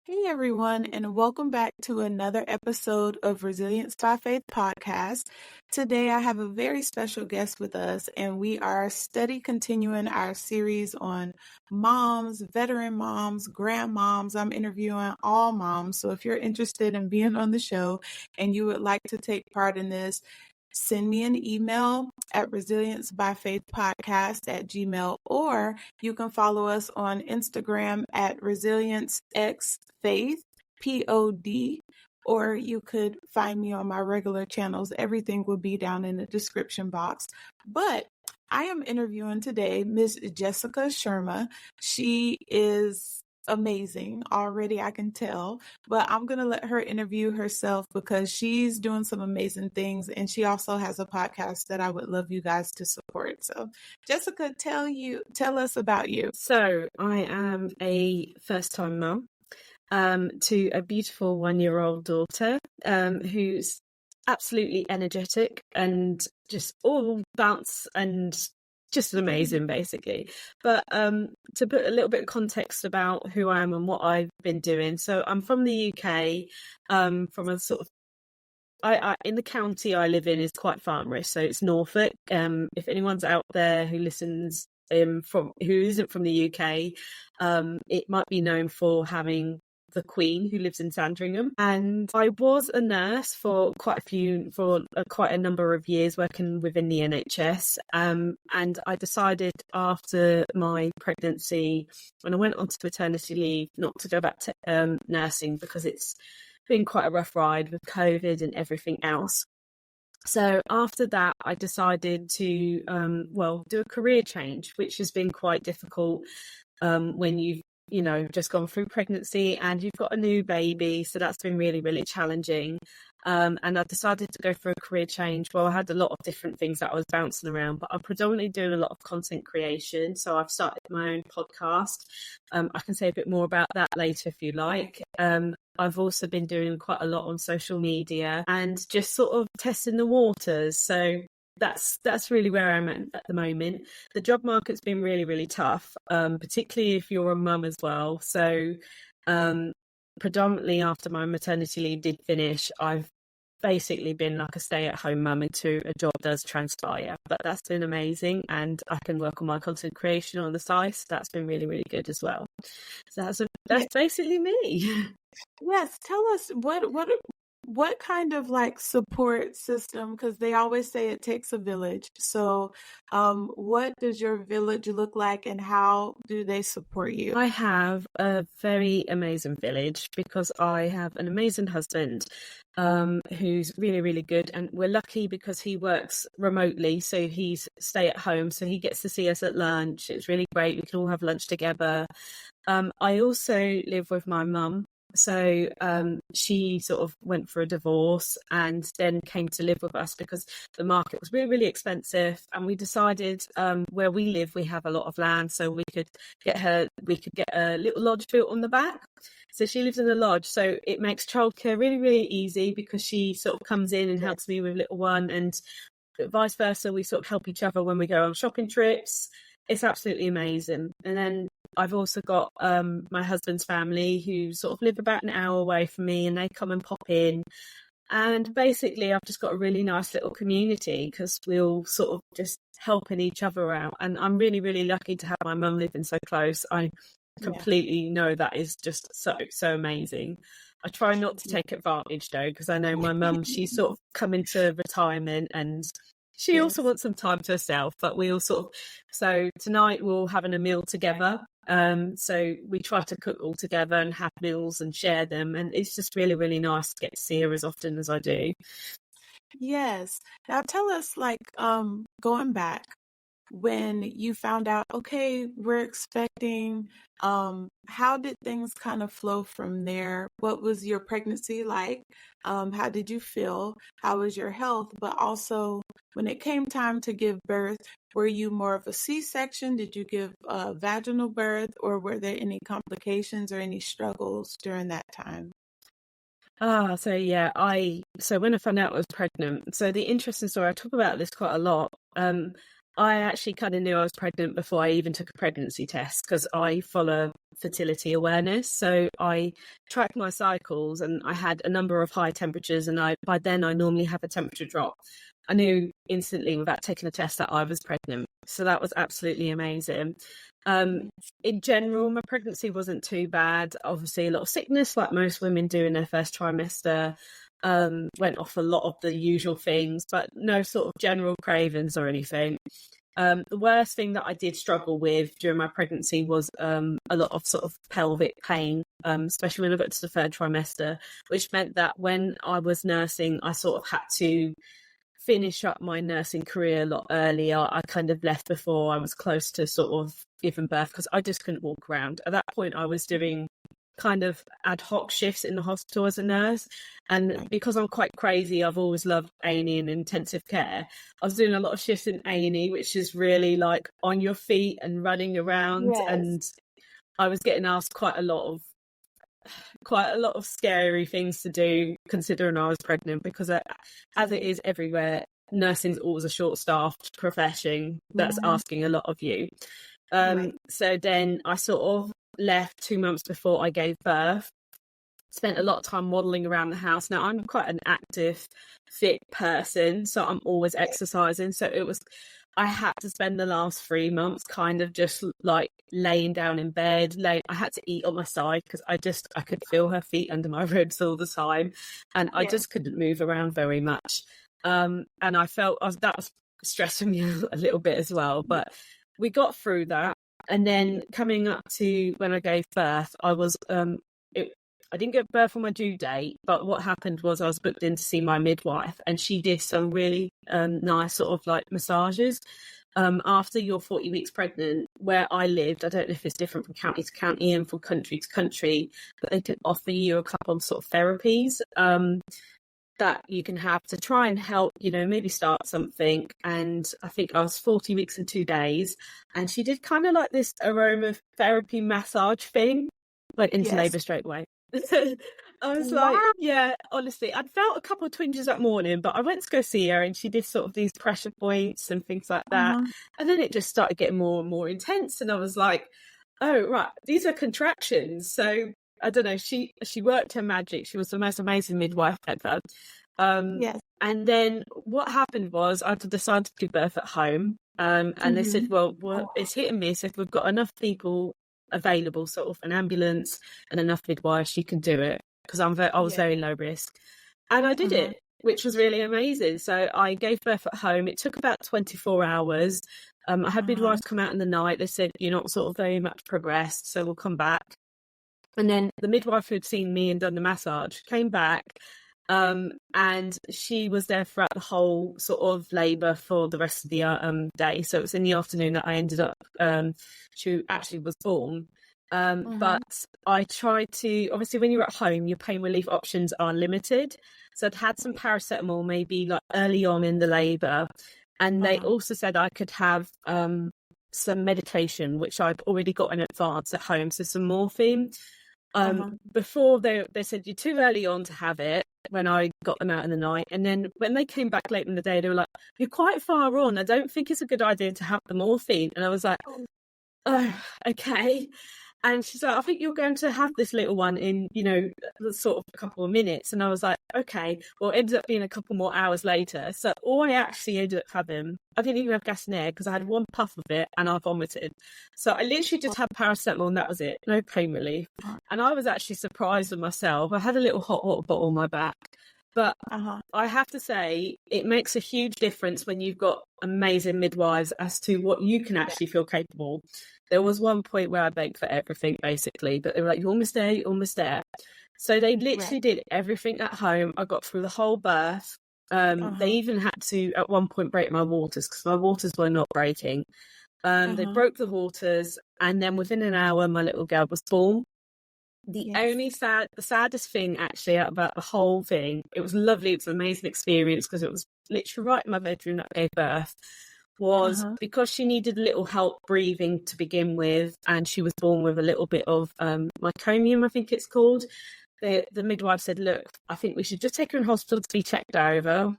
Hey everyone, and welcome back to another episode of Resilience by Faith podcast. Today I have a very special guest with us, and we are continuing our series on moms, veteran moms, grandmoms. I'm interviewing all moms. So if you're interested in being on the show and you would like to take part in this, send me an email at resiliencebyfaithpodcast@gmail, or you can follow us on Instagram at resilienceXfaith, POD, or you could find me on my regular channels. Everything will be down in the description box. But I am interviewing today Miss Jessica Sharma. She is amazing already, I can tell, but I'm going to let her interview herself because she's doing some amazing things, and she also has a podcast that I would love you guys to support. So Jessica, tell us about you. So I am a first-time mum to a beautiful 1-year-old daughter who's absolutely energetic and just all bounce and just amazing, basically. But to put a little bit of context about who I am and what I've been doing. So I'm from the UK, from a sort of I in the county I live in is quite farmerish, so it's Norfolk. If anyone's out there who listens who isn't from the UK, it might be known for having the Queen who lives in Sandringham. And I was a nurse for quite a number of years working within the NHS. And I decided after my pregnancy, when I went on to maternity leave, not to go back to nursing because it's been quite a rough ride with COVID and everything else. So after that, I decided to, do a career change, which has been quite difficult when you've just gone through pregnancy and you've got a new baby. So that's been really, really challenging. And I decided to go for a career change. Well, I had a lot of different things that I was bouncing around, but I'm predominantly doing a lot of content creation. So I've started my own podcast. I can say a bit more about that later if you like. I've also been doing quite a lot on social media and just sort of testing the waters. So that's really where I'm at the moment. The job market's been really, really tough, particularly if you're a mum as well. So predominantly after my maternity leave did finish, I've basically been like a stay-at-home mum until a job does transpire. But that's been amazing, and I can work on my content creation on the side. So that's been really, really good as well. So that's basically me. Yes, tell us what kind of like support system, because they always say it takes a village. So, what does your village look like, and how do they support you? I have a very amazing village because I have an amazing husband who's really, really good. And we're lucky because he works remotely. So he's stay at home. So he gets to see us at lunch. It's really great. We can all have lunch together. I also live with my mum. So she sort of went for a divorce and then came to live with us because the market was really, really expensive. And we decided where we live, we have a lot of land, so we could get a little lodge built on the back. So she lives in a lodge. So it makes childcare really, really easy because she sort of comes in and helps me with little one, and vice versa. We sort of help each other when we go on shopping trips. It's absolutely amazing. And then I've also got my husband's family who sort of live about an hour away from me, and they come and pop in. And basically, I've just got a really nice little community because we all sort of just helping each other out. And I'm really, really lucky to have my mum living so close. I completely know that is just so amazing. I try not to take advantage though, because I know my mum, she's sort of come into retirement and she also wants some time to herself, but we all so tonight we're all having a meal together. So we try to cook all together and have meals and share them. And it's just really, really nice to get to see her as often as I do. Yes. Now tell us, like, going back, when you found out, okay, we're expecting, how did things kind of flow from there? What was your pregnancy like? How did you feel? How was your health? But also, when it came time to give birth, were you more of a C-section? Did you give a vaginal birth, or were there any complications or any struggles during that time? So when I found out I was pregnant, so the interesting story, I talk about this quite a lot. I actually kind of knew I was pregnant before I even took a pregnancy test, because I follow fertility awareness. So I track my cycles, and I had a number of high temperatures, and by then I normally have a temperature drop. I knew instantly without taking a test that I was pregnant. So that was absolutely amazing. In general, my pregnancy wasn't too bad. Obviously, a lot of sickness, like most women do in their first trimester. Went off a lot of the usual things, but no sort of general cravings or anything. The worst thing that I did struggle with during my pregnancy was a lot of sort of pelvic pain, especially when I got to the third trimester, which meant that when I was nursing, I sort of had to finish up my nursing career a lot earlier. I kind of left before I was close to sort of giving birth, because I just couldn't walk around. At that point, I was doing kind of ad hoc shifts in the hospital as a nurse, and because I'm quite crazy, I've always loved A&E and intensive care. I was doing a lot of shifts in A&E, which is really like on your feet and running around. Yes. And I was getting asked quite a lot of scary things to do, considering I was pregnant, because as it is everywhere, nursing's always a short-staffed profession that's asking a lot of you. So then I sort of left 2 months before I gave birth. Spent a lot of time waddling around the house. Now, I'm quite an active, fit person, so I'm always exercising. So I had to spend the last 3 months kind of just like laying down in bed. I had to eat on my side, because I could feel her feet under my ribs all the time, and I just couldn't move around very much. And I felt that was stressing me a little bit as well. But we got through that. And then coming up to when I gave birth, I didn't give birth on my due date, but what happened was I was booked in to see my midwife, and she did some really nice sort of like massages. After you're 40 weeks pregnant, where I lived, I don't know if it's different from county to county and from country to country, but they can offer you a couple of sort of therapies that you can have to try and help, maybe start something. And I think I was 40 weeks and 2 days, and she did kind of like this aromatherapy massage thing, went into labour straight away. I was like, yeah, honestly, I'd felt a couple of twinges that morning, but I went to go see her, and she did sort of these pressure points and things like that. And then it just started getting more and more intense, and I was like, oh, right, these are contractions. So I don't know, she worked her magic. She was the most amazing midwife ever. And then what happened was I decided to give birth at home. And they said, well, it's hit and miss. If we've got enough people available, sort of an ambulance and enough midwives, you can do it, because I was very low risk. And I did it, which was really amazing. So I gave birth at home. It took about 24 hours. I had midwives come out in the night. They said, you're not sort of very much progressed, so we'll come back. And then the midwife who'd seen me and done the massage came back, and she was there throughout the whole sort of labour for the rest of the day. So it was in the afternoon that I ended up, she actually was born. But I tried to, obviously when you're at home, your pain relief options are limited. So I'd had some paracetamol maybe like early on in the labour. And they also said I could have some medication, which I've already got in advance at home. So some morphine. Before they said you're too early on to have it, when I got them out in the night. And then when they came back late in the day, they were like, you're quite far on. I don't think it's a good idea to have the morphine. And I was like, oh, okay. And she's like, I think you're going to have this little one in, sort of a couple of minutes. And I was like, okay. Well, it ended up being a couple more hours later. So all I actually ended up having, I didn't even have gas and air, because I had one puff of it and I vomited. So I literally just had paracetamol, and that was it. No pain relief. And I was actually surprised with myself. I had a little hot water bottle on my back. But I have to say, it makes a huge difference when you've got amazing midwives as to what you can actually feel capable. There was one point where I begged for everything, basically, but they were like, you're almost there, you're almost there. So they literally did everything at home. I got through the whole birth. They even had to, at one point, break my waters, because my waters were not breaking. They broke the waters, and then within an hour, my little girl was born. The saddest thing actually about the whole thing, it was lovely, it was an amazing experience, because it was literally right in my bedroom that I gave birth, was because she needed a little help breathing to begin with, and she was born with a little bit of meconium, I think it's called. The midwife said, look, I think we should just take her in hospital to be checked over.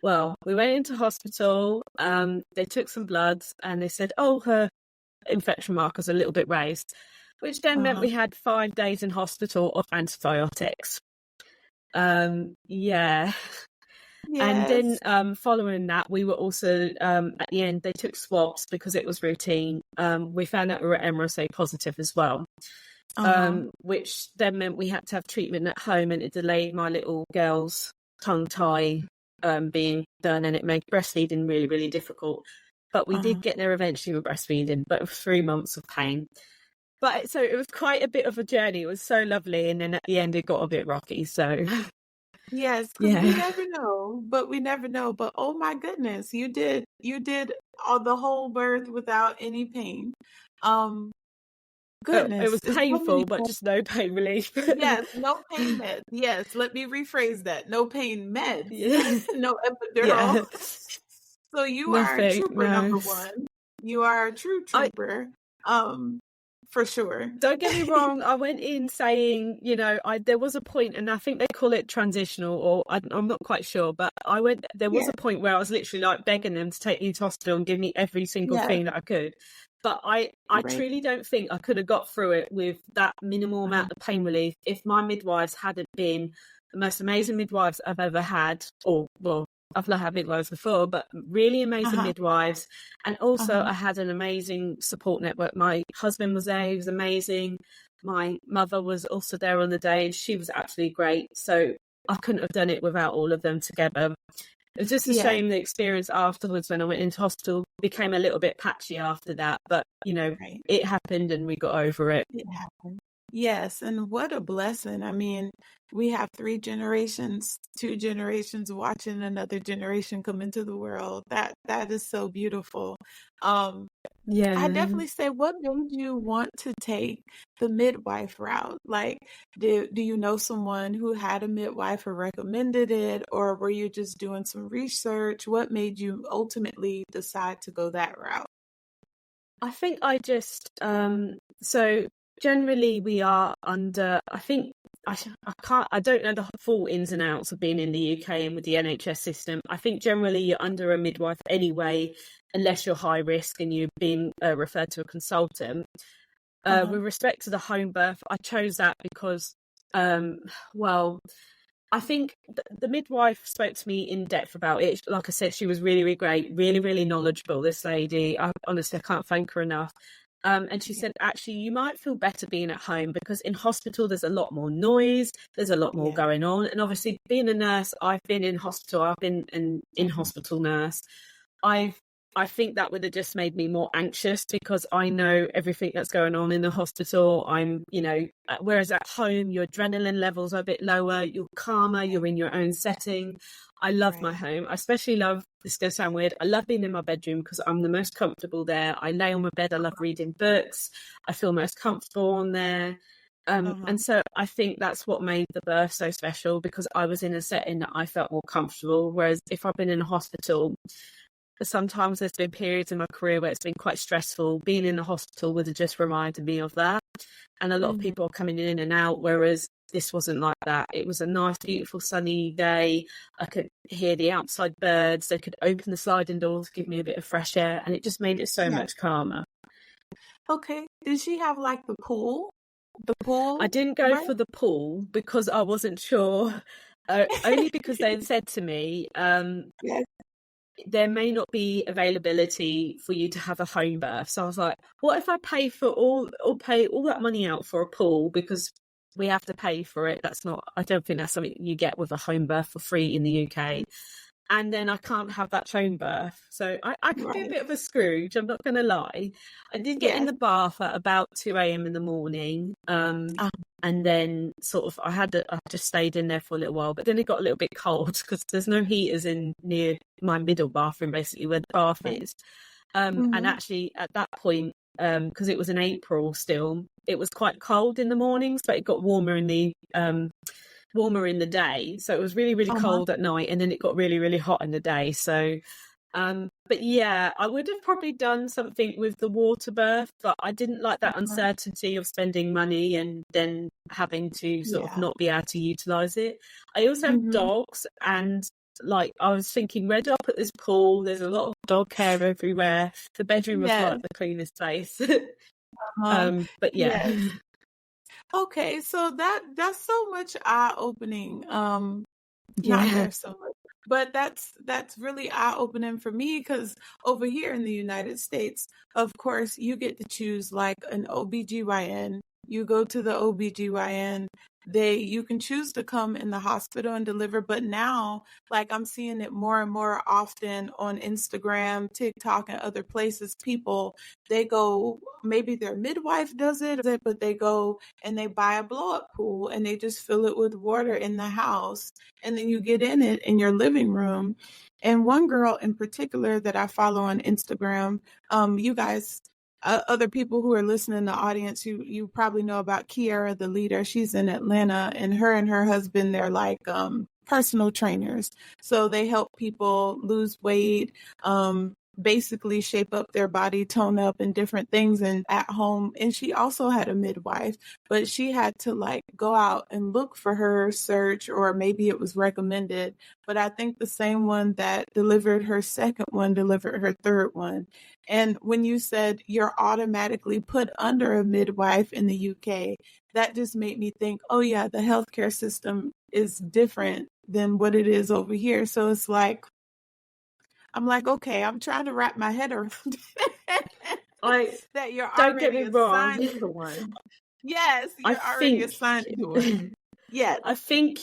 Well, we went into hospital. They took some bloods and they said, oh, her infection markers are a little bit raised, which then meant we had 5 days in hospital of antibiotics. Yeah. And Yes. then following that, we were also, at the end, they took swabs because it was routine. We found out we were MRSA positive as well, which then meant we had to have treatment at home, and it delayed my little girl's tongue tie being done, and it made breastfeeding really, really difficult. But we did get there eventually with breastfeeding, but it was 3 months of pain. But so it was quite a bit of a journey. It was so lovely. And then at the end, it got a bit rocky. So Yes, because we never know, but we never know. But oh my goodness, you did all the whole birth without any pain. Um, It Goodness, was it's so many painful, but just no pain relief. yes, no pain meds. Yes, let me rephrase that. No pain meds. Yeah. No epidural. Yeah. So you are a Nothing. trooper, No. number one. You are a true I trooper. For sure. Don't get me wrong. I went in saying, there was a point, and I think they call it transitional, or I'm not quite sure, but there was Yeah, a point where I was literally like begging them to take me to hospital and give me every single yeah, thing that I could. But I right. truly don't think I could have got through it with that minimal amount of pain relief if my midwives hadn't been the most amazing midwives I've ever had, or, well, I've not had midwives before, but really amazing Uh-huh, midwives. And also uh-huh. I had an amazing support network. My husband was there, he was amazing. My mother was also there on the day, and she was absolutely great. So I couldn't have done it without all of them together. It was just a Yes, shame the experience afterwards when I went into hospital became a little bit patchy after that. But, right. it happened and we got over it. It happened. Yes, and what a blessing. I mean, we have 3 generations, 2 generations watching another generation come into the world. That is so beautiful. Um, I Yeah. definitely say, what made you want to take the midwife route? Like, do you know someone who had a midwife or recommended it, or were you just doing some research? What made you ultimately decide to go that route? I think I just so generally we are under, I think I don't know the full ins and outs of being in the UK and with the NHS system. I think generally you're under a midwife anyway, unless you're high risk and you're being referred to a consultant. Uh-huh. With respect to the home birth, I chose that because well, I think the midwife spoke to me in depth about it. Like I said, she was really, really great, really, really knowledgeable, this lady. Honestly, I can't thank her enough. And she Yeah. said, actually, you might feel better being at home because in hospital, there's a lot more noise, there's a lot more Yeah. going on. And obviously, being a nurse, I've been in hospital, I've been an Uh-huh. in-hospital nurse. I think that would have just made me more anxious because I know everything that's going on in the hospital. Whereas at home, your adrenaline levels are a bit lower, you're calmer, you're in your own setting. I love my Right. home. I especially love, this is going to sound weird, I love being in my bedroom because I'm the most comfortable there. I lay on my bed, I love reading books. I feel most comfortable on there. Uh-huh. And so I think that's what made the birth so special because I was in a setting that I felt more comfortable. Whereas if I've been in a hospital, sometimes there's been periods in my career where it's been quite stressful. Being in the hospital would have just reminded me of that. And a lot of Mhm. people are coming in and out, whereas this wasn't like that. It was a nice, beautiful, sunny day. I could hear the outside birds. They could open the sliding doors, give me a bit of fresh air, and it just made it so Yeah. much calmer. Okay. Did she have like the pool? The I pool, didn't go right? for the pool because I wasn't sure. Only because they had said to me, Yes. there may not be availability for you to have a home birth. So I was like, what if I pay for pay all that money out for a pool because we have to pay for it? I don't think that's something you get with a home birth for free in the UK. And then I can't have that home birth. So I could be a Right. bit of a Scrooge, I'm not going to lie. I did get in Yes. the bath at about 2 a.m. in the morning. Uh, And then sort of I just stayed in there for a little while, but then it got a little bit cold because there's no heaters in near my middle bathroom, basically where the bath right. is. And Mm-hmm. actually at that point, because it was in April still, it was quite cold in the mornings, but it got warmer in the day. So it was really, really Uh-huh. cold at night, and then it got really, really hot in the day. So, but yeah, I would have probably done something with the water birth, but I didn't like that Uh-huh. uncertainty of spending money and then having to sort of Yeah. not be able to utilize it. I also have Mm-hmm. dogs, and like, I was thinking, where do I put this pool? There's a lot of dog hair everywhere. The bedroom was Yes. like the cleanest place. But yeah. Yes. Okay, so that's so much eye-opening. Not Yeah. there's so much, but that's really eye-opening for me because over here in the United States, of course, you get to choose like an OBGYN. You go to the OBGYN, you can choose to come in the hospital and deliver, but now like I'm seeing it more and more often on Instagram, TikTok, and other places. People, they go, maybe their midwife does it, but they go and they buy a blow-up pool and they just fill it with water in the house, and then you get in it in your living room. And one girl in particular that I follow on Instagram, you guys, other people who are listening in the audience, you probably know about Kiara, the leader. She's in Atlanta, and her husband, they're like personal trainers. So they help people lose weight, basically shape up their body, tone up, and different things, and at home. And she also had a midwife, but she had to like go out and look for her, search, or maybe it was recommended. But I think the same one that delivered her second one delivered her third one. And when you said you're automatically put under a midwife in the UK, that just made me think, oh yeah, the healthcare system is different than what it is over here. So it's like, I'm like, okay, I'm trying to wrap my head around I that you're don't get already me wrong. assigned to one. Yes, I you're already think assigned to one. Yes. I think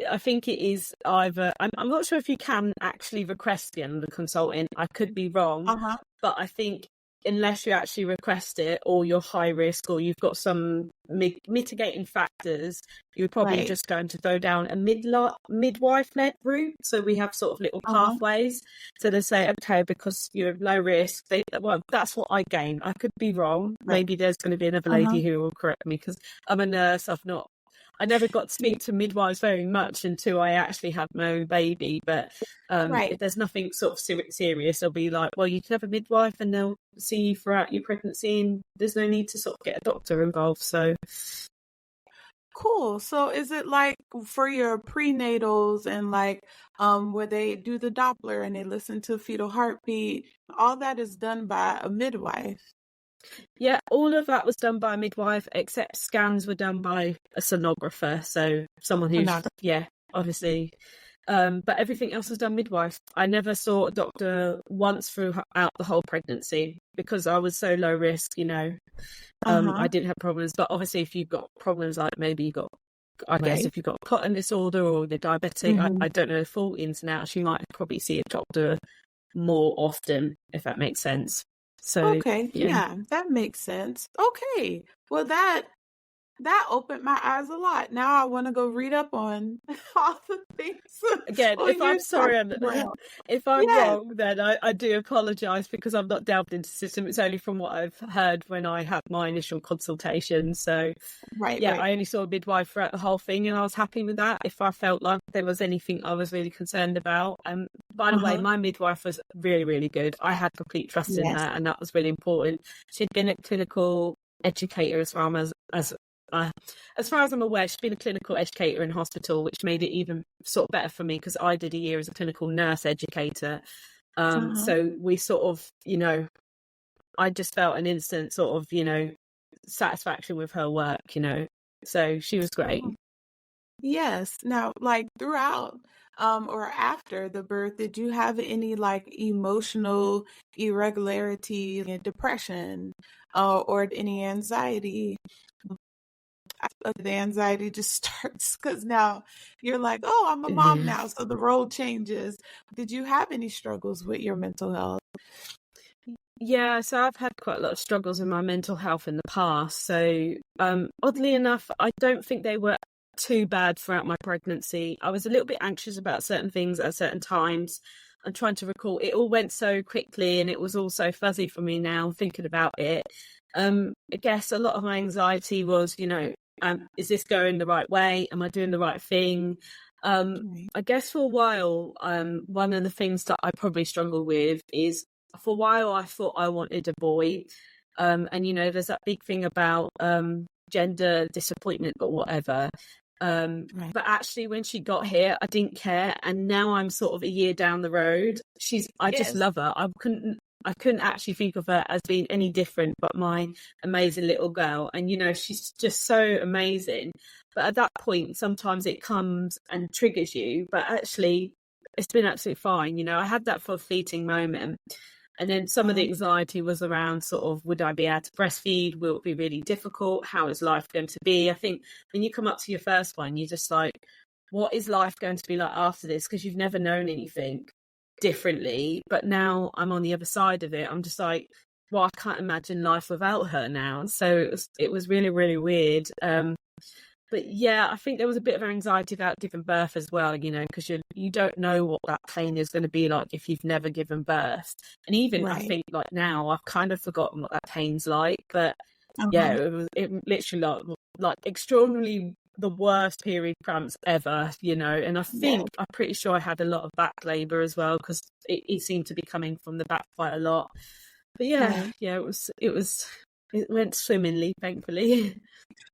I think it is either. I'm not sure if you can actually request it under consulting. I could be wrong, Uh-huh. but I think unless you actually request it, or you're high risk, or you've got some mitigating factors, you're probably Right. just going to go down a midwife-led route. So we have sort of little Uh-huh. pathways. So they say, okay, because you're low risk, well, that's what I gain. I could be wrong. Right. Maybe there's going to be another Uh-huh. lady who will correct me, because I'm a nurse. I never got to speak to midwives very much until I actually had my own baby. But Right. if there's nothing sort of serious, they'll be like, well, you can have a midwife and they'll see you throughout your pregnancy, and there's no need to sort of get a doctor involved. So Cool. So is it like for your prenatals and like where they do the Doppler and they listen to fetal heartbeat, all that is done by a midwife? yeah, all of that was done by a midwife, except scans were done by a sonographer. So someone Or who's, not? yeah, obviously. But everything else was done midwife. I never saw a doctor once throughout the whole pregnancy because I was so low risk, Uh-huh. I didn't have problems. But obviously, if you've got problems like maybe you got, I guess Right. if you've got a cotton disorder or the diabetic, Mm-hmm. I don't know the full ins and outs. You might probably see a doctor more often, if that makes sense. So, Okay. yeah. Yeah, that makes sense. Okay. Well, that opened my eyes a lot. Now I want to go read up on all the things Again, on if your I'm site sorry, as well. if I'm Yes. wrong, then I do apologise because I'm not delved into the system. It's only from what I've heard when I had my initial consultation. So, Right, yeah, right. I only saw a midwife throughout the whole thing, and I was happy with that. If I felt like there was anything I was really concerned about, by the way, Uh-huh. my midwife was really, really good. I had complete trust in Yes. her, and that was really important. She'd been a clinical educator as far as I'm aware. She's been a clinical educator in hospital, which made it even sort of better for me because I did a year as a clinical nurse educator. Uh-huh. So we sort of, I just felt an instant sort of, satisfaction with her work, So she was great. Oh, yes. Now, like throughout or after the birth, did you have any like emotional irregularity and depression or any anxiety? The anxiety just starts because now you're like, oh, I'm a mom now, so the role changes. Did you have any struggles with your mental health? Yeah, so I've had quite a lot of struggles with my mental health in the past. So, oddly enough, I don't think they were too bad throughout my pregnancy. I was a little bit anxious about certain things at certain times. I'm trying to recall. It all went so quickly and it was all so fuzzy for me now thinking about it. I guess a lot of my anxiety was, is this going the right way? Am I doing the right thing? Right. I guess for a while, one of the things that I probably struggle with is for a while I thought I wanted a boy. And there's that big thing about gender disappointment or whatever. Right. But actually, when she got here, I didn't care, and now I'm sort of a year down the road. I just Yes. love her. I couldn't actually think of her as being any different but my amazing little girl. And she's just so amazing. But at that point, sometimes it comes and triggers you. But actually, it's been absolutely fine. I had that for a fleeting moment. And then some of the anxiety was around sort of, would I be able to breastfeed? Will it be really difficult? How is life going to be? I think when you come up to your first one, you're just like, what is life going to be like after this? Because you've never known anything differently. But now I'm on the other side of it. I'm just like, well, I can't imagine life without her now. So it was really, really weird. But yeah, I think there was a bit of anxiety about giving birth as well, because you don't know what that pain is going to be like if you've never given birth. And even I Right. think like now I've kind of forgotten what that pain's like. But yeah, Uh-huh. it literally like extraordinarily the worst period cramps ever, and Yes. I'm pretty sure I had a lot of back labour as well, because it seemed to be coming from the back quite a lot. But yeah, Right. it went swimmingly, thankfully.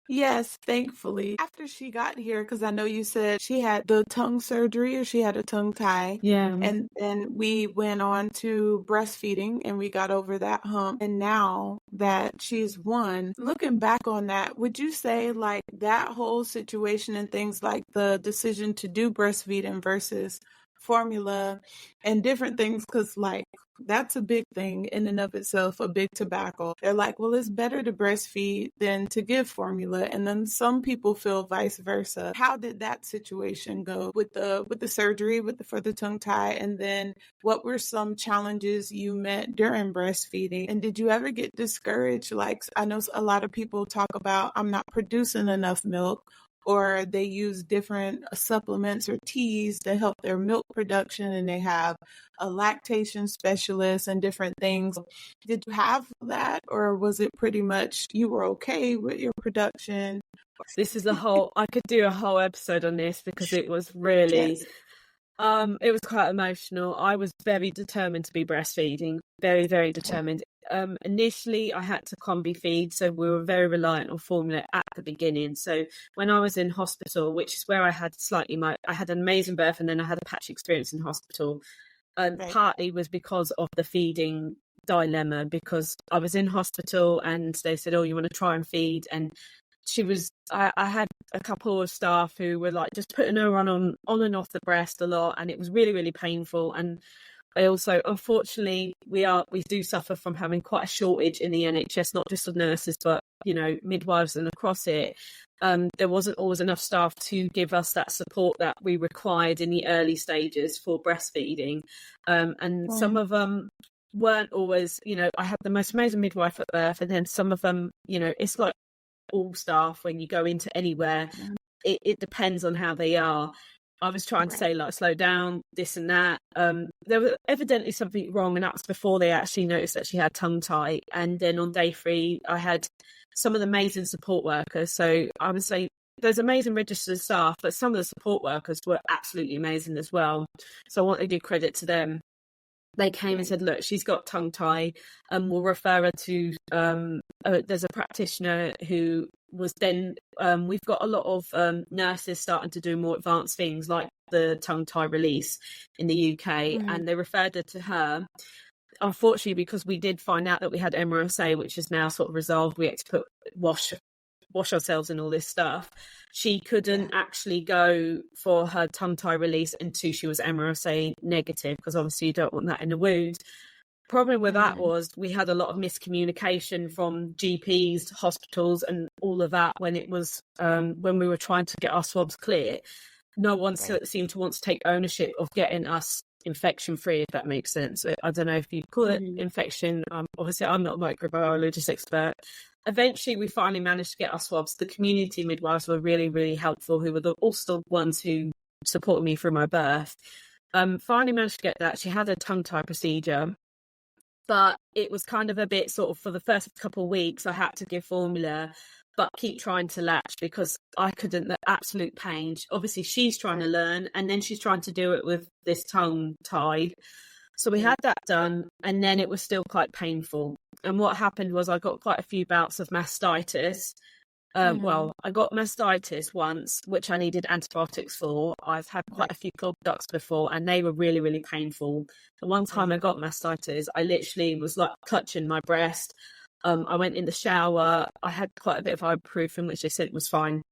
Yes, thankfully. After she got here, because I know you said she had the tongue surgery or she had a tongue tie. Yeah. And then we went on to breastfeeding and we got over that hump. And now that she's one, looking back on that, would you say like that whole situation and things like the decision to do breastfeeding versus formula and different things? Because like that's a big thing in and of itself, a big tobacco. They're like, well, it's better to breastfeed than to give formula. And then some people feel vice versa. How did that situation go with the surgery, for the tongue tie? And then what were some challenges you met during breastfeeding? And did you ever get discouraged? Like I know a lot of people talk about, I'm not producing enough milk, or they use different supplements or teas to help their milk production, and they have a lactation specialist and different things. Did you have that, or was it pretty much you were okay with your production? I could do a whole episode on this, because it was really, Yes. it was quite emotional. I was very determined to be breastfeeding, very, very determined. Initially, I had to combi feed, so we were very reliant on formula at the beginning. So when I was in hospital, which is where I had I had an amazing birth, and then I had a patchy experience in hospital. And Right. partly was because of the feeding dilemma, because I was in hospital and they said, oh, you want to try and feed? And I had a couple of staff who were like just putting her on and off the breast a lot, and it was really, really painful. And I also, unfortunately, we do suffer from having quite a shortage in the NHS, not just of nurses, but midwives and across it. There wasn't always enough staff to give us that support that we required in the early stages for breastfeeding, and some Right. of them weren't always. I had the most amazing midwife at birth, and then some of them, it's like all staff when you go into anywhere, it depends on how they are. I was trying to Right. say like slow down, this and that. There was evidently something wrong, and that was before they actually noticed that she had tongue tie. And then on day 3 I had some of the amazing support workers. So I would say there's amazing registered staff, but some of the support workers were absolutely amazing as well. So I want to do credit to them. They came and said, look, she's got tongue tie, and we'll refer her to there's a practitioner who was then we've got a lot of nurses starting to do more advanced things like the tongue tie release in the UK, and they referred her to her. Unfortunately, because we did find out that we had MRSA, which is now sort of resolved, we had to wash ourselves and all this stuff. She couldn't actually go for her tongue tie release until she was MRSA negative, because obviously you don't want that in a wound. Problem with that was we had a lot of miscommunication from GPs, hospitals, and all of that when it was when we were trying to get our swabs clear. No one seemed to want to take ownership of getting us infection free, if that makes sense. I don't know if you call it infection. Obviously, I'm not a microbiologist expert. Eventually, we finally managed to get our swabs. The community midwives were really, really helpful, who were also the ones who supported me through my birth. Finally managed to get that. She had a tongue tie procedure, but it was kind of a bit sort of, for the first couple of weeks, I had to give formula, but keep trying to latch because I couldn't, the absolute pain. Obviously, she's trying to learn, and then she's trying to do it with this tongue tied. So we had that done, and then it was still quite painful. And what happened was I got quite a few bouts of mastitis, Well, I got mastitis once, which I needed antibiotics for. I've had quite Right. a few clogged ducts before, and they were really, really painful. The one time I got mastitis, I literally was like clutching my breast. I went in the shower. I had quite a bit of ibuprofen, which they said was fine,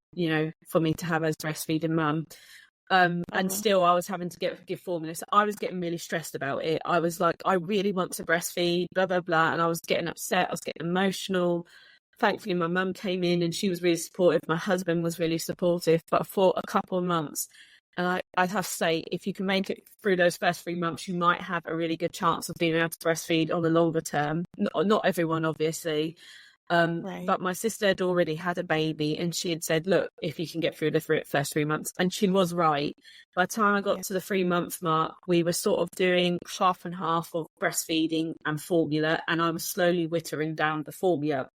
for me to have as breastfeeding mum. And still I was having to give formula. So I was getting really stressed about it. I was like, I really want to breastfeed, blah, blah, blah. And I was getting upset. I was getting emotional. Thankfully, my mum came in and she was really supportive. My husband was really supportive, but for a couple of months. And I'd have to say, if you can make it through those first 3 months, you might have a really good chance of being able to breastfeed on the longer term. Not everyone, obviously. Right. But my sister had already had a baby and she had said, look, if you can get through the first 3 months. And she was right. By the time I got to the 3 month mark, we were sort of doing half and half of breastfeeding and formula. And I was slowly whittling down the formula.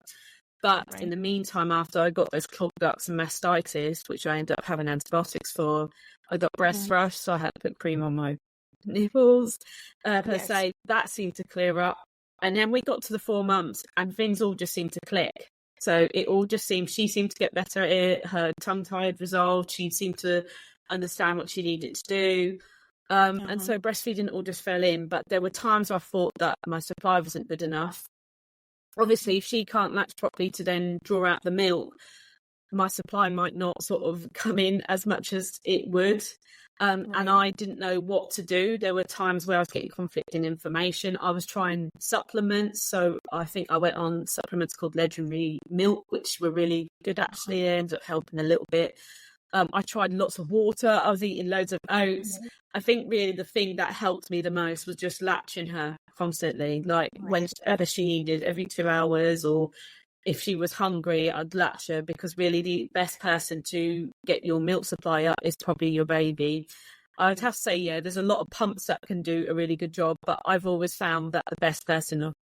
But in the meantime, after I got those clogged ducts and mastitis, which I ended up having antibiotics for, I got breast thrush, so I had to put cream on my nipples, per se. That seemed to clear up. And then we got to the 4 months and things all just seemed to click. So it all just she seemed to get better at it. Her tongue tie had resolved. She seemed to understand what she needed to do. And so breastfeeding all just fell in. But there were times I thought that my supply wasn't good enough. Obviously, if she can't latch properly to then draw out the milk, my supply might not sort of come in as much as it would. And I didn't know what to do. There were times where I was getting conflicting information. I was trying supplements. So I think I went on supplements called Legendary Milk, which were really good, actually. They ended up helping a little bit. I tried lots of water. I was eating loads of oats. I think really the thing that helped me the most was just latching her constantly. Like whenever she needed, every 2 hours, or if she was hungry, I'd latch her, because really the best person to get your milk supply up is probably your baby. I'd have to say, there's a lot of pumps that can do a really good job, but I've always found that the best person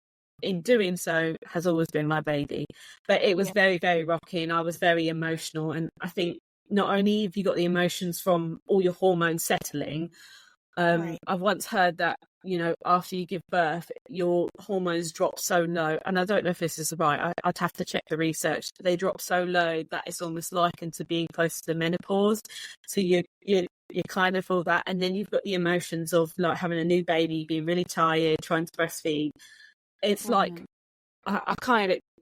in doing so has always been my baby. But it was very, very rocky, and I was very emotional. And I think not only have you got the emotions from all your hormones settling, I've once heard that, after you give birth, your hormones drop so low. And I don't know if this is right. I'd have to check the research. They drop so low that it's almost likened to being close to the menopause. So you kind of feel that. And then you've got the emotions of like having a new baby, being really tired, trying to breastfeed. It's like,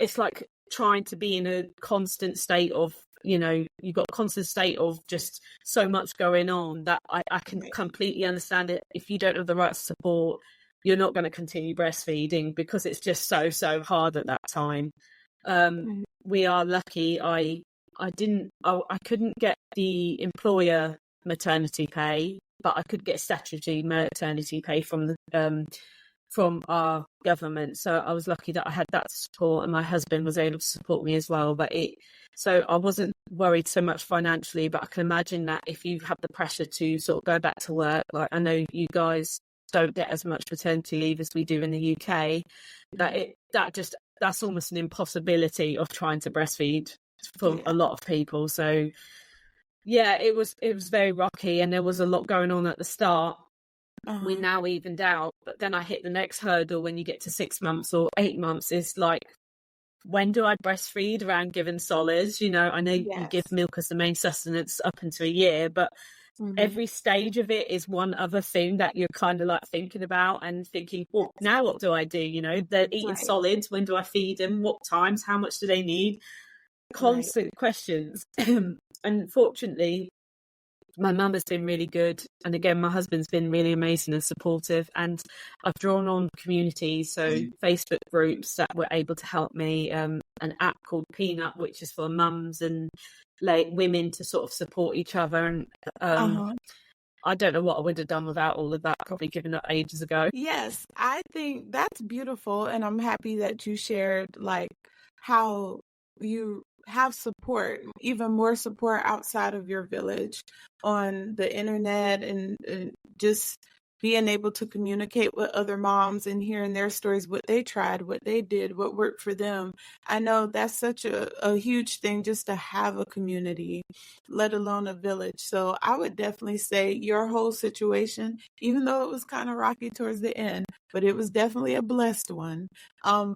it's like trying to be in a constant state of, you've got a constant state of just so much going on that I can completely understand it. If you don't have the right support, you're not going to continue breastfeeding, because it's just so hard at that time. We are lucky. I couldn't get the employer maternity pay, but I could get statutory maternity pay from our government. So I was lucky that I had that support, and my husband was able to support me as well. So I wasn't worried so much financially, but I can imagine that if you have the pressure to sort of go back to work, like I know you guys don't get as much maternity leave as we do in the UK, that's almost an impossibility of trying to breastfeed for a lot of people. So it was very rocky, and there was a lot going on at the start. We now evened out, but then I hit the next hurdle when you get to 6 months or 8 months. Is like, when do I breastfeed around giving solids? I know you give milk as the main sustenance up until a year, but every stage of it is one other thing that you're kind of like thinking about and thinking, well, now what do I do? They're eating solids. When do I feed them? What times? How much do they need? Constant questions. Unfortunately, my mum has been really good, and again my husband's been really amazing and supportive, and I've drawn on communities, so Facebook groups that were able to help me, an app called Peanut, which is for mums and like women to sort of support each other, and I don't know what I would have done without all of that. Probably given up ages ago. Yes, I think that's beautiful, and I'm happy that you shared like how you have support, even more support outside of your village, on the internet, and just being able to communicate with other moms and hearing their stories, what they tried, what they did, what worked for them. I know that's such a huge thing, just to have a community, let alone a village. So I would definitely say your whole situation, even though it was kind of rocky towards the end, but it was definitely a blessed one,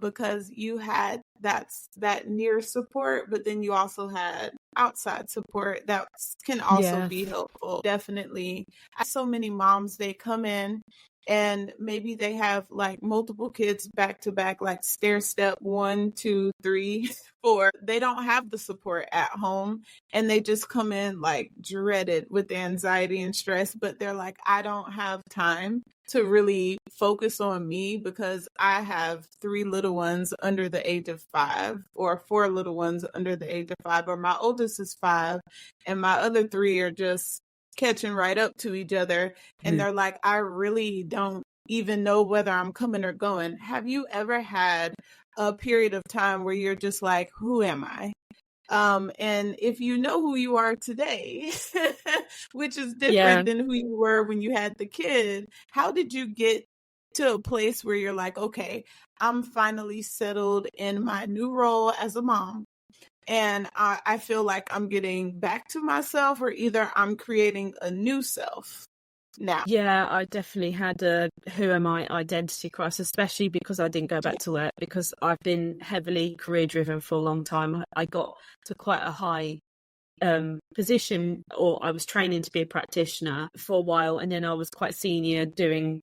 because you had that near support, but then you also had outside support that can also Yeah. be helpful. Definitely. I so many moms, they come in and maybe they have like multiple kids back to back, like stair step 1, 2, 3, 4. They don't have the support at home, and they just come in like dreaded with the anxiety and stress, but they're like, I don't have time to really focus on me because I have 3 little ones under the age of 5, or 4 little ones under the age of 5, or my oldest is 5 and my other 3 are just catching right up to each other. And they're like, I really don't even know whether I'm coming or going. Have you ever had a period of time where you're just like, who am I? And if you know who you are today, which is Yeah. different than who you were when you had the kid, how did you get to a place where you're like, okay, I'm finally settled in my new role as a mom, and I feel like I'm getting back to myself, or either I'm creating a new self now? Yeah, I definitely had a who am I identity crisis, especially because I didn't go back to work, because I've been heavily career driven for a long time. I got to quite a high position, or I was training to be a practitioner for a while, and then I was quite senior doing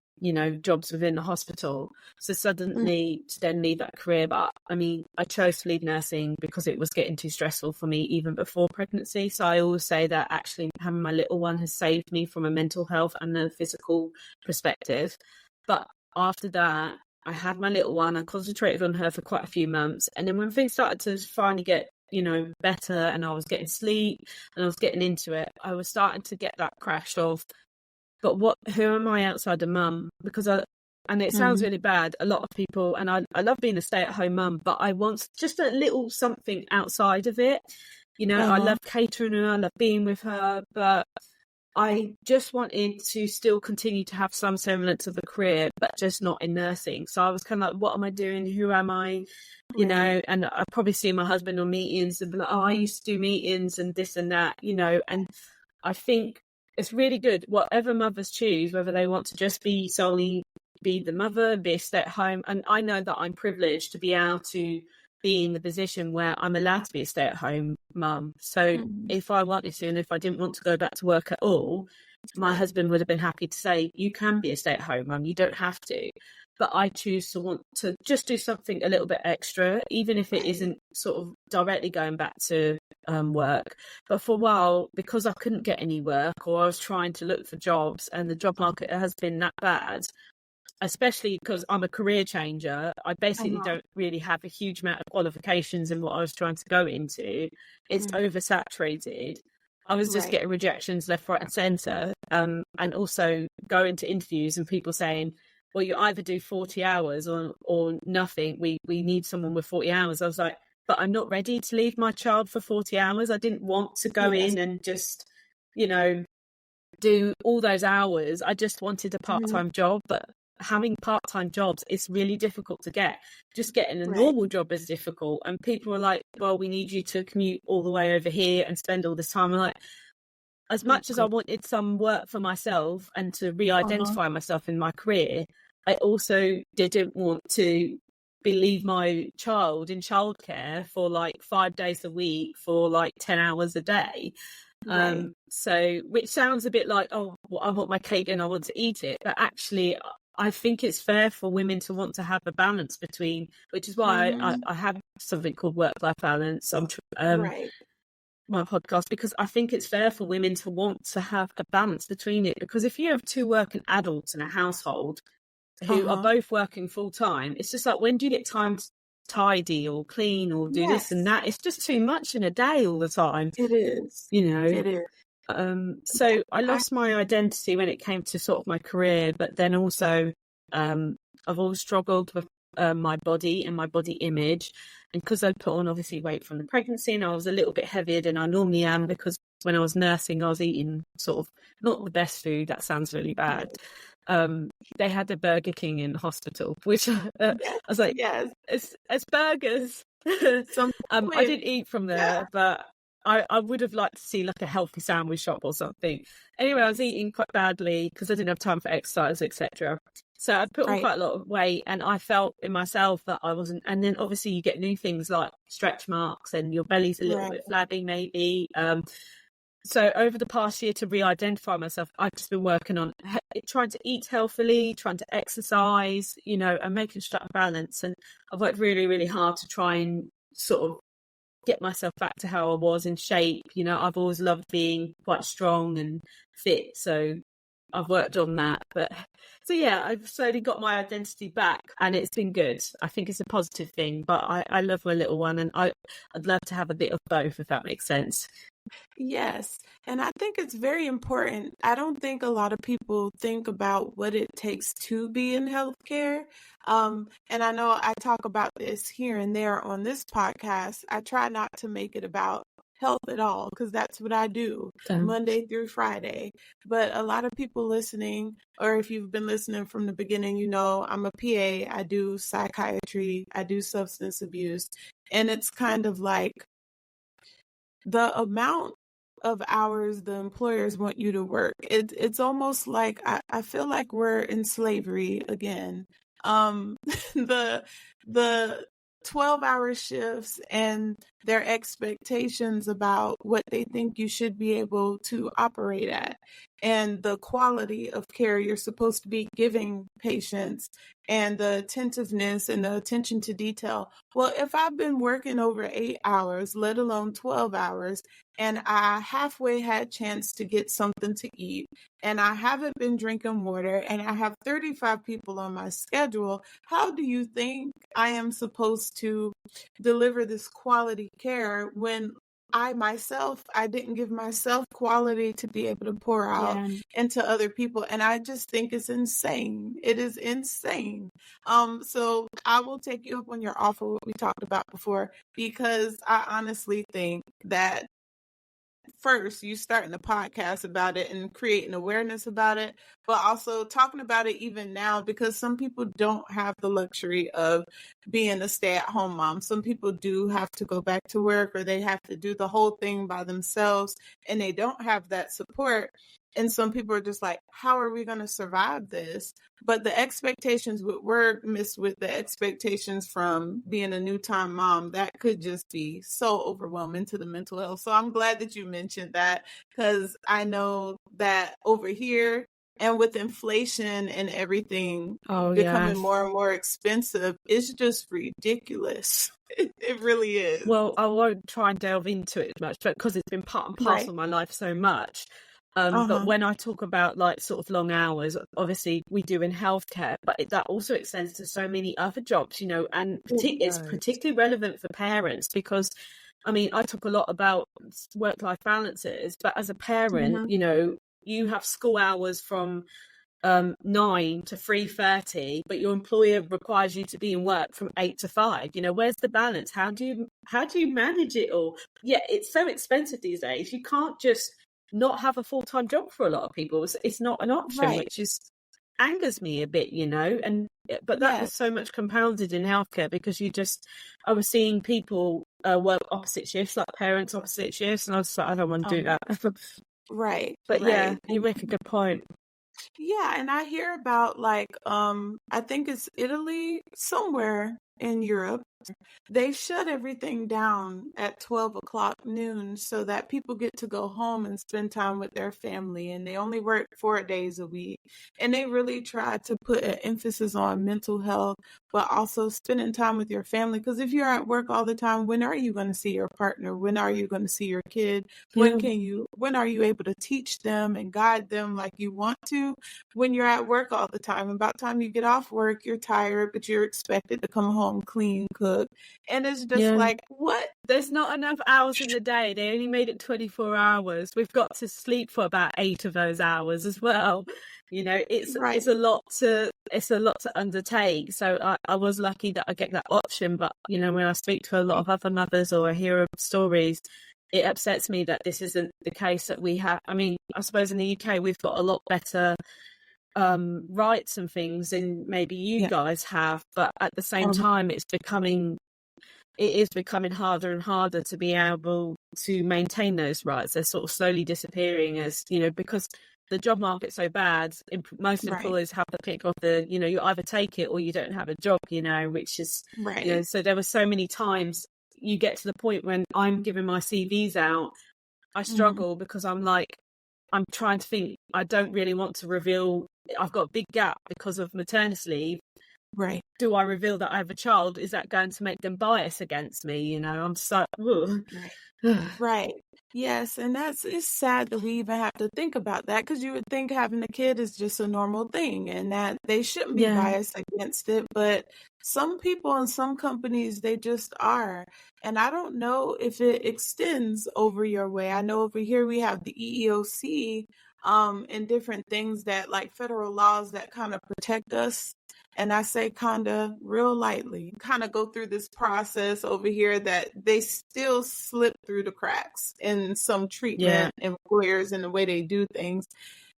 jobs within the hospital. So suddenly to then leave that career, but I mean, I chose to leave nursing because it was getting too stressful for me even before pregnancy. So I always say that actually having my little one has saved me from a mental health and a physical perspective. But after that, I had my little one, I concentrated on her for quite a few months, and then when things started to finally get better, and I was getting sleep and I was getting into it, I was starting to get that crash of, but who am I outside a mum? Because and it sounds really bad, a lot of people, and I love being a stay-at-home mum, but I want just a little something outside of it. I love catering her, I love being with her, but I just wanted to still continue to have some semblance of a career, but just not in nursing. So I was kind of like, what am I doing? Who am I? Right. And I probably see my husband on meetings and be like, oh, I used to do meetings and this and that, and I think it's really good, whatever mothers choose, whether they want to just be solely be the mother, be a stay at home. And I know that I'm privileged to be able to be in the position where I'm allowed to be a stay at home mum. So if I wanted to, and if I didn't want to go back to work at all, my husband would have been happy to say, you can be a stay at home mum, you don't have to. But I choose to want to just do something a little bit extra, even if it isn't sort of directly going back to work. But for a while, because I couldn't get any work, or I was trying to look for jobs, and the job market has been that bad, especially because I'm a career changer, I basically don't really have a huge amount of qualifications in what I was trying to go into. It's oversaturated. I was just getting rejections left, right and centre, and also going to interviews and people saying, well, you either do 40 hours or nothing. We need someone with 40 hours. I was like, but I'm not ready to leave my child for 40 hours. I didn't want to go in and just, do all those hours. I just wanted a part-time job, but having part-time jobs is really difficult to get. Just getting a normal job is difficult. And people are like, well, we need you to commute all the way over here and spend all this time. I'm like, as much as I wanted some work for myself and to re-identify myself in my career, I also didn't want to leave my child in childcare for like 5 days a week for like 10 hours a day. So, which sounds a bit like, oh, well, I want my cake and I want to eat it. But actually, I think it's fair for women to want to have a balance between, which is why I have something called work-life balance. My podcast, because I think it's fair for women to want to have a balance between it, because if you have 2 working adults in a household who are both working full time, it's just like, when do you get time to tidy or clean or do this and that? It's just too much in a day all the time. It is. It is. So I lost my identity when it came to sort of my career, but then also I've always struggled with my body and my body image, and because I put on obviously weight from the pregnancy, and I was a little bit heavier than I normally am, because when I was nursing I was eating sort of not the best food. That sounds really bad, they had a Burger King in hospital, which I Yes, was like, yes. it's burgers. Some I didn't eat from yeah, there, but I would have liked to see like a healthy sandwich shop or something. Anyway, I was eating quite badly because I didn't have time for exercise, etc. So I put on right, quite a lot of weight, and I felt in myself that I wasn't. And then obviously you get new things like stretch marks, and your belly's a little right, bit flabby, maybe. So over the past year, to re-identify myself, I've just been working on trying to eat healthily, trying to exercise, and making sure I balance. And I've worked really, really hard to try and sort of get myself back to how I was in shape. I've always loved being quite strong and fit, so I've worked on that. But so yeah, I've slowly got my identity back, and it's been good. I think it's a positive thing, but I love my little one, and I'd love to have a bit of both, if that makes sense. yes. And I think it's very important. I don't think a lot of people think about what it takes to be in healthcare. And I know I talk about this here and there on this podcast. I try not to make it about health at all because that's what I do Monday through Friday. But a lot of people listening, or if you've been listening from the beginning, I'm a PA, I do psychiatry, I do substance abuse. And it's kind of like the amount of hours the employers want you to work. It's almost like I feel like we're in slavery again. The the 12-hour shifts and their expectations about what they think you should be able to operate at, and the quality of care you're supposed to be giving patients, and the attentiveness and the attention to detail. Well, if I've been working over 8 hours, let alone 12 hours, and I halfway had chance to get something to eat, and I haven't been drinking water, and I have 35 people on my schedule, how do you think I am supposed to deliver this quality care when I didn't give myself quality to be able to pour out Yeah. into other people? And I just think it's insane. It is insane. So I will take you up on your offer, what we talked about before, because I honestly think that first you starting a podcast about it and creating awareness about it, but also talking about it even now, because some people don't have the luxury of being a stay-at-home mom. Some people do have to go back to work, or they have to do the whole thing by themselves, and they don't have that support. And some people are just like, how are we going to survive this? But the expectations were mixed with the expectations from being a new time mom, that could just be so overwhelming to the mental health. So I'm glad that you mentioned that, because I know that over here, and with inflation and everything Oh yeah. becoming more and more expensive, it's just ridiculous. It really is. Well, I won't try and delve into it much, but because it's been part and Right. parcel of my life so much. But Uh-huh. when I talk about like sort of long hours, obviously we do in healthcare, but that also extends to so many other jobs, and It it's does. particularly relevant for parents because, I mean, I talk a lot about work-life balances, but as a parent, Mhm. you have school hours from 9 to 3:30, but your employer requires you to be in work from 8 to 5. Where's the balance? How do you manage it all? Yeah, it's so expensive these days. You can't just not have a full-time job for a lot of people. It's not an option, Right. which is angers me a bit, and but that Yes. was so much compounded in healthcare because I was seeing people work opposite shifts, like parents opposite shifts, and I was like, I don't want to do Um, that. right, But yeah, right. you make a good point. Yeah, and I hear about like I think it's Italy, somewhere in Europe. They shut everything down at 12 o'clock noon so that people get to go home and spend time with their family. And they only work 4 days a week. And they really try to put an emphasis on mental health, but also spending time with your family. Because if you're at work all the time, when are you going to see your partner? When are you going to see your kid? Yeah. When are you able to teach them and guide them like you want to? When you're at work all the time, about the time you get off work, you're tired, but you're expected to come home, clean, cook. And it's just Yeah. like, what? There's not enough hours in the day. They only made it 24 hours. We've got to sleep for about 8 of those hours as well. It's Right. it's a lot to undertake. So I was lucky that I get that option. But when I speak to a lot of other mothers or I hear of stories, it upsets me that this isn't the case that we have. I mean, I suppose in the UK we've got a lot better rights and things than maybe you Yeah. guys have, but at the same time it is becoming harder and harder to be able to maintain those rights. They're sort of slowly disappearing as, because the job market's so bad, most Right. employers have the pick of you either take it or you don't have a job, which is, Right. so there were so many times you get to the point when I'm giving my CVs out, I struggle because I'm like, I'm trying to think, I don't really want to reveal, I've got a big gap because of maternity leave. Right. Do I reveal that I have a child? Is that going to make them bias against me? I'm so, ugh. Right. Right. Yes, and it's sad that we even have to think about that, because you would think having a kid is just a normal thing and that they shouldn't be Yeah. biased against it, but some people and some companies, they just are. And I don't know if it extends over your way. I know over here we have the EEOC and different things that, like, federal laws that kind of protect us. And I say kind of real lightly, kind of go through this process over here that they still slip through the cracks in some treatment employers and the way they do things.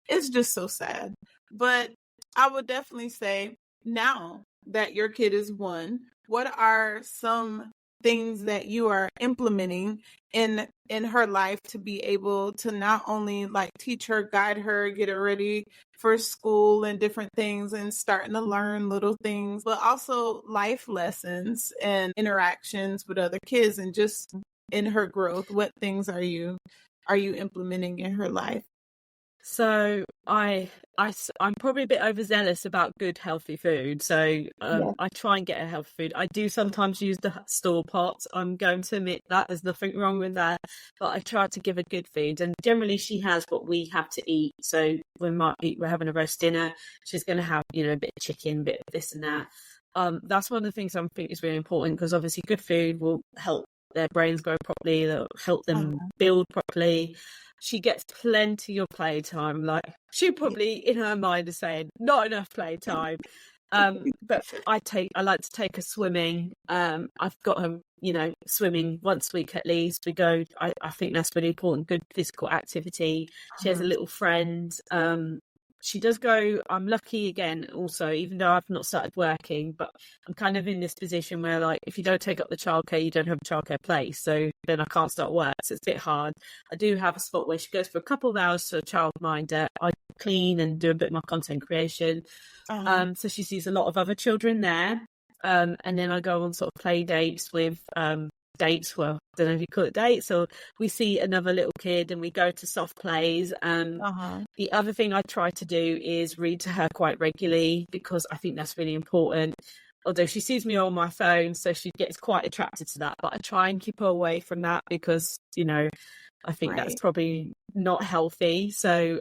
It's just so sad. But I would definitely say, now that your kid is one, what are some things that you are implementing in her life to be able to not only like teach her, guide her, get her ready for school and different things and starting to learn little things, but also life lessons and interactions with other kids and just in her growth? What things are you implementing in her life? So I'm probably a bit overzealous about good healthy food. So Yeah. I try and get a healthy food. I do sometimes use the store pot. I'm going to admit that there's nothing wrong with that. But I try to give her good food, and generally she has what we have to eat. So we're having a roast dinner. She's going to have a bit of chicken, a bit of this and that. That's one of the things I think is really important, because obviously good food will help their brains grow properly. They'll help them build properly. She gets plenty of playtime. Like, she probably in her mind is saying not enough playtime. But I like to take her swimming. I've got her, swimming once a week at least. We go. I think that's really important. Good physical activity. She has a little friend. She does go. I'm lucky again, also, even though I've not started working, but I'm kind of in this position where, like, if you don't take up the childcare, you don't have a childcare place. So then I can't start work. So it's a bit hard. I do have a spot where she goes for a couple of hours to a childminder. I clean and do a bit of my content creation. So she sees a lot of other children there. And then I go on sort of play dates with dates. Well, I don't know if you call it dates, or we see another little kid and we go to soft plays. The other thing I try to do is read to her quite regularly, because I think that's really important. Although she sees me on my phone, so she gets quite attracted to that, but I try and keep her away from that, because I think that's probably not healthy. So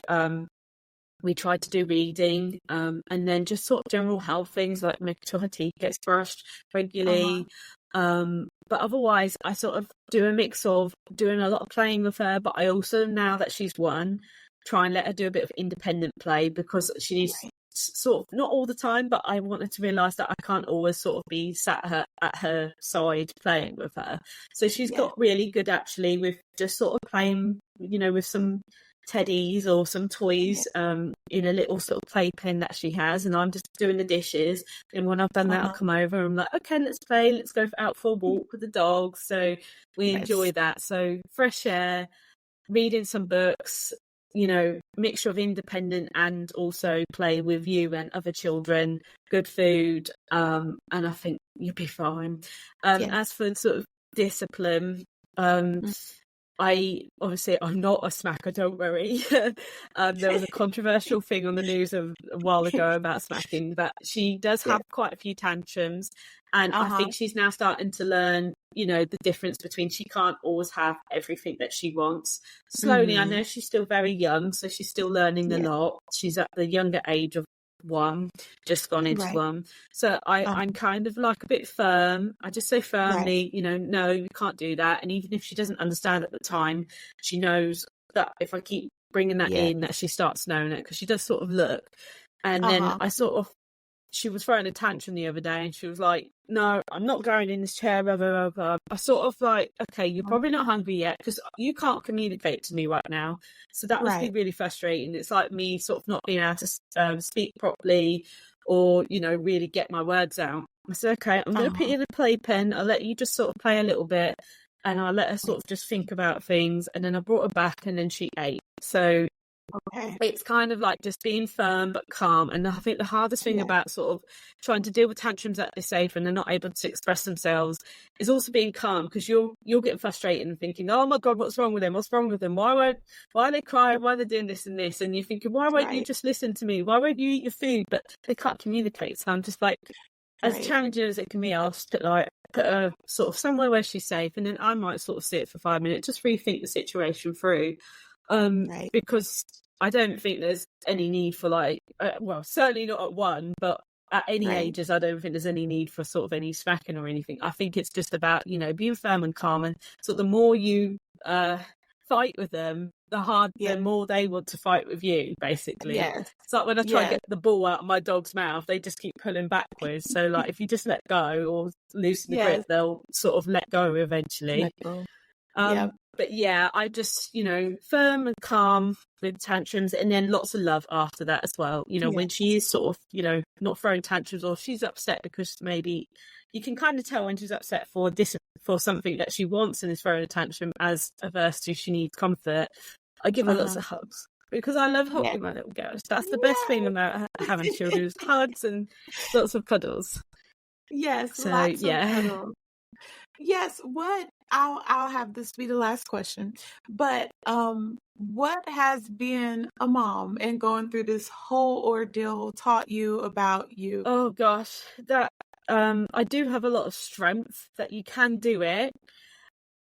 we try to do reading, and then just sort of general health things, like making sure her teeth gets brushed regularly. But otherwise, I sort of do a mix of doing a lot of playing with her, but I also, now that she's one, try and let her do a bit of independent play, because she needs sort of, not all the time, but I want her to realise that I can't always sort of be sat at her side playing with her. So she's got really good, actually, with just sort of playing, with some teddies or some toys in a little sort of playpen that she has, and I'm just doing the dishes, and when I've done that I'll come over and I'm like, okay, let's play, let's go out for a walk with the dogs. So we enjoy that. So fresh air, reading some books, mixture of independent and also play with you and other children, good food, and I think you'll be fine. As for sort of discipline, I'm not a smacker, don't worry. There was a controversial thing on the news a while ago about smacking, but she does have quite a few tantrums, and I think she's now starting to learn, the difference between, she can't always have everything that she wants. Slowly, I know she's still very young, so she's still learning a lot. She's at the younger age of one, just gone into one. So I'm kind of like a bit firm. I just say firmly, no, you can't do that. And even if she doesn't understand at the time, she knows that if I keep bringing that in, that she starts knowing it, because she does sort of look. And then I sort of she was throwing a tantrum the other day, and she was like, "No, I'm not going in this chair." Blah, blah, blah, blah. I sort of like, okay, you're probably not hungry yet because you can't communicate to me right now. So that must be Right. really frustrating. It's like me sort of not being able to speak properly or, you know, really get my words out. I said, okay, I'm going to put you in a playpen. I'll let you just sort of play a little bit, and I'll let her sort of just think about things. And then I brought her back, and then she ate. So Okay. it's kind of like just being firm but calm. And I think the hardest thing Yeah. about sort of trying to deal with tantrums at this age when they're not able to express themselves is also being calm, because you're getting frustrated and thinking, oh my God, what's wrong with them? What's wrong with them? Why are they crying? Why are they doing this and this? And you're thinking, why won't you Right. just listen to me? Why won't you eat your food? But they can't communicate. So I'm just like, as Right. challenging as it can be, I'll put her sort of somewhere where she's safe, and then I might sort of sit for 5 minutes, just rethink the situation through, Right. because I don't think there's any need for like, well, certainly not at one, but at any Right. ages, I don't think there's any need for sort of any smacking or anything. I think it's just about, you know, being firm and calm, and so the more you fight with them, the Yeah. more they want to fight with you, basically. Yes. It's like when I try to Yes. get the ball out of my dog's mouth, they just keep pulling backwards. So like if you just let go or loosen the grip, Yes. they'll sort of let go eventually. Let go. Yep. But yeah, I just, you know, firm and calm with tantrums, and then lots of love after that as well. You know, Yeah. when she is sort of, you know, not throwing tantrums, or she's upset because maybe you can kind of tell when she's upset for something that she wants and is throwing a tantrum, as averse to she needs comfort. I give her lots of hugs, because I love Yeah. hugging my little girls. That's the best thing about having children, is hugs and lots of cuddles. Yes. So Lots of yeah. cuddles. Yes. I'll have this be the last question. But what has being a mom and going through this whole ordeal taught you about you? Oh gosh, that I do have a lot of strength that you can do it.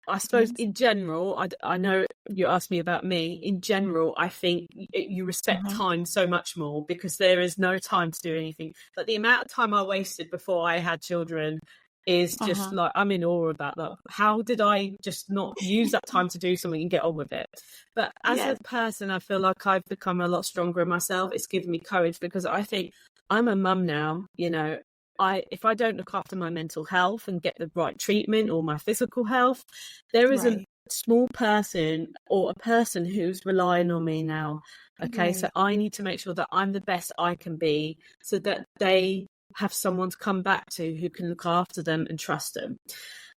I suppose Yes. in general, I know you asked me about me. In general, I think you respect time so much more, because there is no time to do anything. Like the amount of time I wasted before I had children is just like, I'm in awe of that. Like, how did I just not use that time to do something and get on with it? But as a Yes. person, I feel like I've become a lot stronger in myself. It's given me courage, because I think I'm a mum now, you know. If I don't look after my mental health and get the right treatment, or my physical health, there is a Right. small person or a person who's relying on me now. Okay, so Right. I need to make sure that I'm the best I can be, so that they have someone to come back to who can look after them and trust them.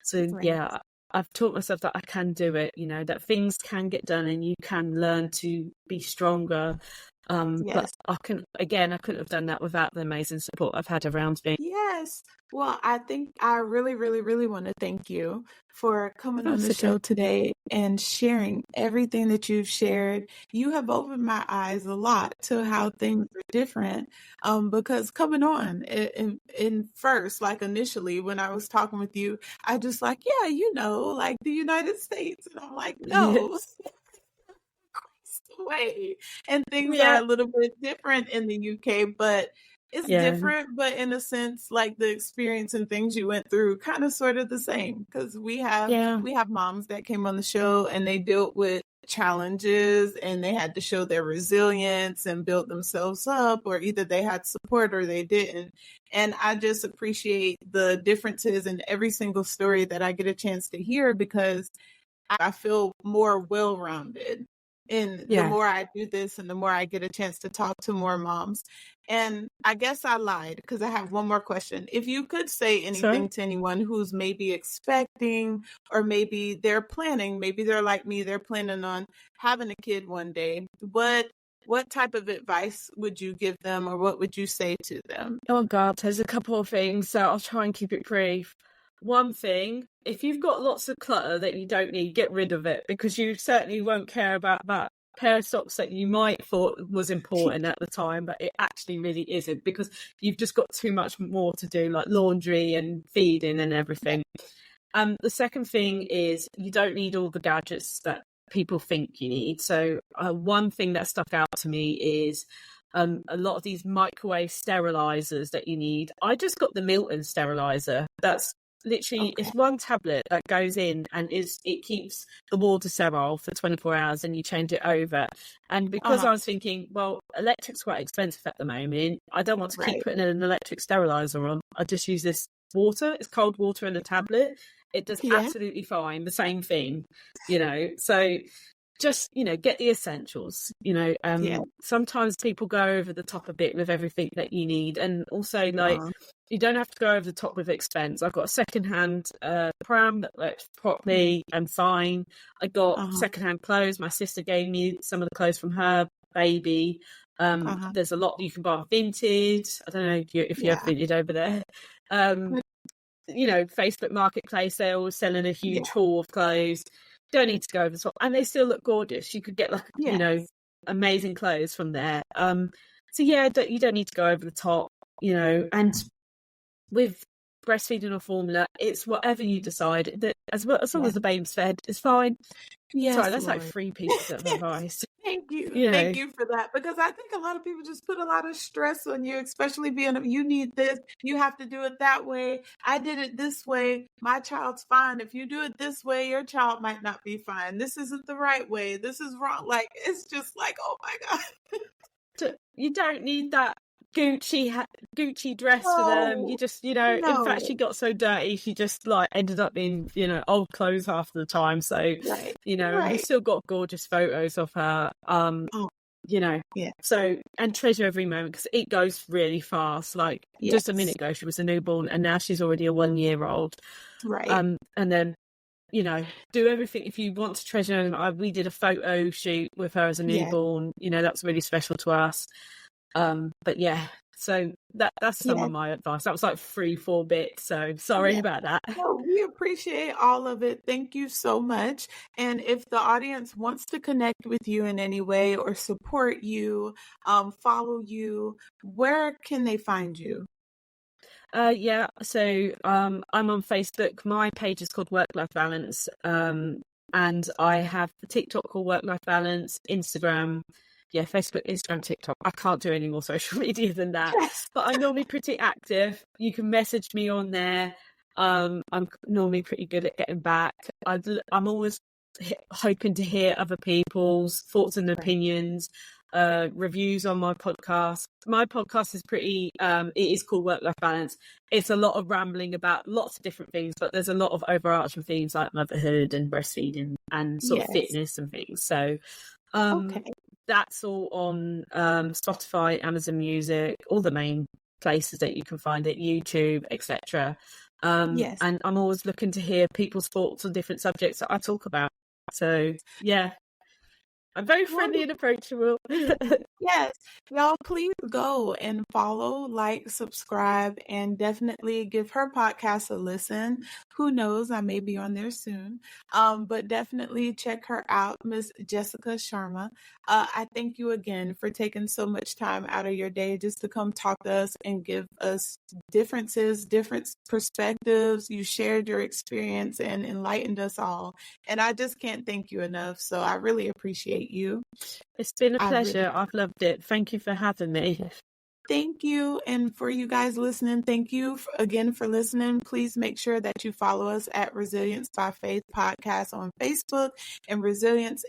So Right. yeah, I've taught myself that I can do it, you know, that things can get done and you can learn to be stronger. But Yes. I couldn't have done that without the amazing support I've had around me. Yes. Well, I think I really, really, really want to thank you for coming on That's the okay. show today and sharing everything that you've shared. You have opened my eyes a lot to how things are different. Because coming on in first, like initially when I was talking with you, I just like, yeah, you know, like the United States. And I'm like, no. Way. And things are Yeah, a little bit different in the UK, but it's yeah, different, but in a sense, like the experience and things you went through, kind of sort of the same. Because yeah, we have moms that came on the show and they dealt with challenges and they had to show their resilience and build themselves up, or either they had support or they didn't. And I just appreciate the differences in every single story that I get a chance to hear, because I feel more well-rounded. And the yeah. more I do this and the more I get a chance to talk to more moms. And I guess I lied, because I have one more question. If you could say Sorry? anything to anyone who's maybe expecting, or maybe they're planning, maybe they're like me, they're planning on having a kid one day, what type of advice would you give them, or what would you say to them? Oh God, there's a couple of things, so I'll try and keep it brief. One thing, if you've got lots of clutter that you don't need, get rid of it, because you certainly won't care about that pair of socks that you might thought was important at the time, but it actually really isn't, because you've just got too much more to do, like laundry and feeding and everything. The second thing is, you don't need all the gadgets that people think you need. So one thing that stuck out to me is a lot of these microwave sterilizers that you need. I just got the Milton sterilizer. That's literally, Okay. it's one tablet that goes in and it keeps the water sterile for 24 hours and you change it over. And because Uh-huh. I was thinking, well, electric's quite expensive at the moment, I don't want to keep Right. putting an electric sterilizer on. I just use this water. It's cold water in a tablet. It does Yeah. absolutely fine. The same thing, So just, get the essentials, Yeah. sometimes people go over the top a bit with everything that you need. And also, like, Uh, you don't have to go over the top with expense. I've got a secondhand pram that works properly and fine. I got uh-huh. secondhand clothes. My sister gave me some of the clothes from her baby. Uh-huh. There's a lot you can buy vintage. I don't know if you have Yeah. vintage over there. Facebook Marketplace, they're always selling a Yeah. huge haul of clothes. Don't need to go over the top, and they still look gorgeous. You could get Yeah. amazing clothes from there. So yeah, you don't need to go over the top, and with breastfeeding or formula, it's whatever you decide. That as long Yeah. as the baby's fed, it's fine. Sorry, Yes, that's like Lord. 3 pieces of advice. Thank you. You Thank know, you for that. Because I think a lot of people just put a lot of stress on you, especially you need this, you have to do it that way. I did it this way. My child's fine. If you do it this way, your child might not be fine. This isn't the right way. This is wrong. Like, it's just like, oh my God. you don't need that Gucci dress for them. You No, just, in fact, no. she got so dirty, she just like ended up in, old clothes half the time. So, Right. and we Right. still got gorgeous photos of her. Oh, You know, yeah. so, and treasure every moment because it goes really fast. Like just a Yes. minute ago, she was a newborn and now she's already a 1-year-old. Right. And then, do everything if you want to treasure. And we did a photo shoot with her as a Yeah. newborn. That's really special to us. But yeah, so that's some Yeah. of my advice. That was like 3-4 bits, so sorry Yeah. about that. No, we appreciate all of it. Thank you so much. And if the audience wants to connect with you in any way or support you, follow you, where can they find you? Yeah, so I'm on Facebook. My page is called Work Life Balance, and I have the TikTok called Work Life Balance, Instagram. Yeah, Facebook, Instagram, TikTok. I can't do any more social media than that, Yes. but I'm normally pretty active. You can message me on there. I'm normally pretty good at getting back. I'm always hoping to hear other people's thoughts and Right. opinions, reviews on my podcast. My podcast is it is called Work Life Balance. It's a lot of rambling about lots of different things, but there's a lot of overarching themes like motherhood and breastfeeding and sort of Yes. fitness and things. So Okay. that's all on Spotify, Amazon Music, all the main places that you can find it, YouTube, etc. Yes. And I'm always looking to hear people's thoughts on different subjects that I talk about. So yeah, I'm very friendly and approachable. Yes, y'all please go and follow, like, subscribe, and definitely give her podcast a listen. Who knows, I may be on there soon. But definitely check her out, Miss Jessica Sharma. I thank you again for taking so much time out of your day just to come talk to us and give us differences, different perspectives. You shared your experience and enlightened us all. And I just can't thank you enough. So I really appreciate you. It's been a I really pleasure. I've loved it. Thank you for having me. Thank you. And for you guys listening, thank you again for listening. Please make sure that you follow us at Resilience by Faith Podcast on Facebook and Resilience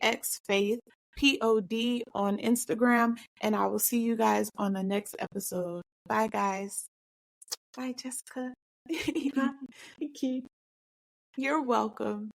X Faith POD on Instagram. And I will see you guys on the next episode. Bye, guys. Bye, Jessica. Thank you. You're welcome.